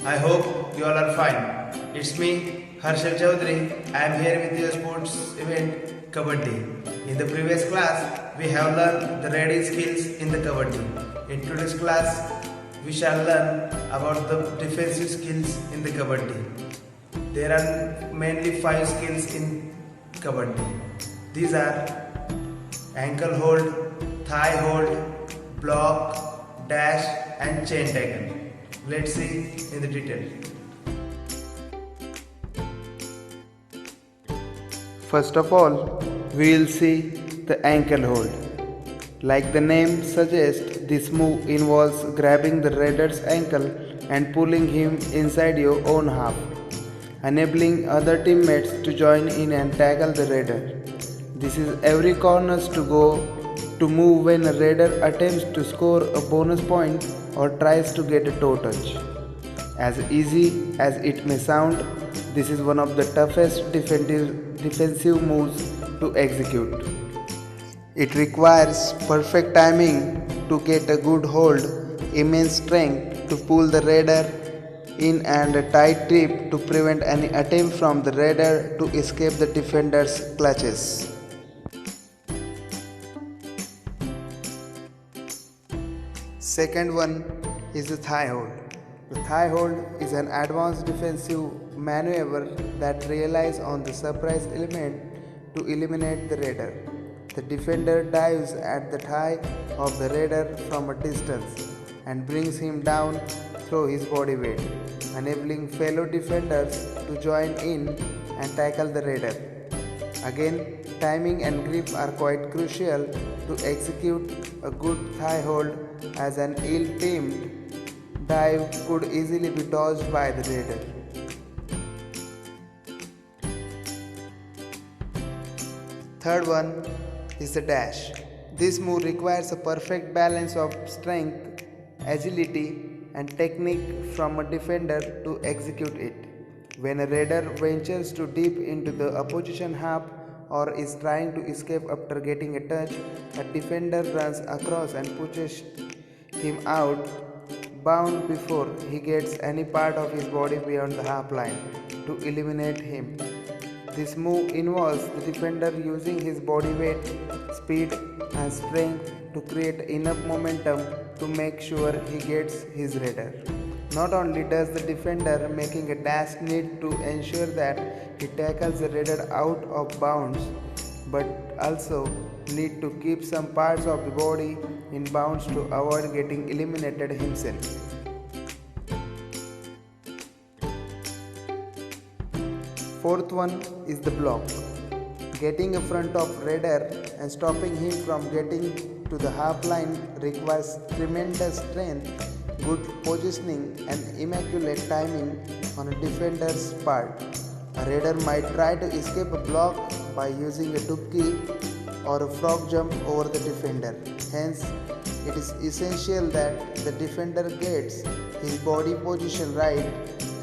I hope you all are fine. It's me, Harshal Chaudhary. I am here with your sports event Kabaddi. In the previous class, we have learned the reading skills in the Kabaddi. In today's class, we shall learn about the defensive skills in the Kabaddi. There are mainly 5 skills in Kabaddi. These are ankle hold, thigh hold, block, dash and chain tackle. Let's see in the detail. First of all, we will see the ankle hold. Like the name suggests, this move involves grabbing the raider's ankle and pulling him inside your own half, enabling other teammates to join in and tackle the raider. This is every corner's to move when a raider attempts to score a bonus point or tries to get a toe touch. As easy as it may sound, this is one of the toughest defensive moves to execute. It requires perfect timing to get a good hold, immense strength to pull the raider in and a tight grip to prevent any attempt from the raider to escape the defender's clutches. Second one is the thigh hold. The thigh hold is an advanced defensive maneuver that relies on the surprise element to eliminate the raider. The defender dives at the thigh of the raider from a distance and brings him down through his body weight, enabling fellow defenders to join in and tackle the raider. Again, timing and grip are quite crucial to execute a good thigh hold, as an ill-timed dive could easily be dodged by the raider. Third one is the dash. This move requires a perfect balance of strength, agility and technique from a defender to execute it. When a raider ventures too deep into the opposition half or is trying to escape after getting a touch, a defender runs across and pushes him out bound before he gets any part of his body beyond the half line to eliminate him. This move involves the defender using his body weight, speed and strength to create enough momentum to make sure he gets his raider. Not only does the defender making a dash need to ensure that he tackles the raider out of bounds, but also need to keep some parts of the body in bounds to avoid getting eliminated himself. Fourth one is the block. Getting in front of raider and stopping him from getting to the half line requires tremendous strength, good positioning and immaculate timing on a defender's part. A raider might try to escape a block by using a dubki or a frog jump over the defender. Hence, it is essential that the defender gets his body position right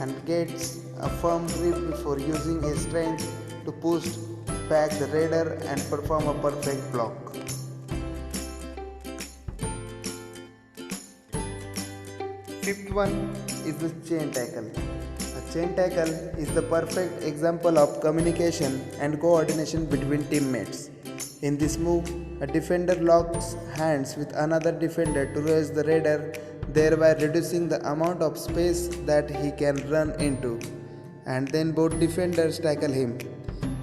and gets a firm grip before using his strength to push back the raider and perform a perfect block. Fifth one is the chain tackle. A chain tackle is the perfect example of communication and coordination between teammates. In this move, a defender locks hands with another defender to raise the raider, thereby reducing the amount of space that he can run into, and then both defenders tackle him,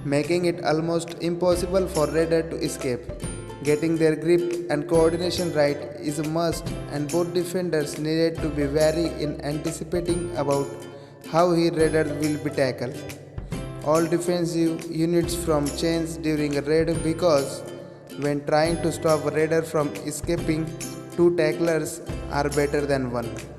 making it almost impossible for raider to escape. Getting their grip and coordination right is a must, and both defenders needed to be wary in anticipating about how his raider will be tackled. All defensive units from chains during a raid, because when trying to stop a raider from escaping, 2 tacklers are better than 1.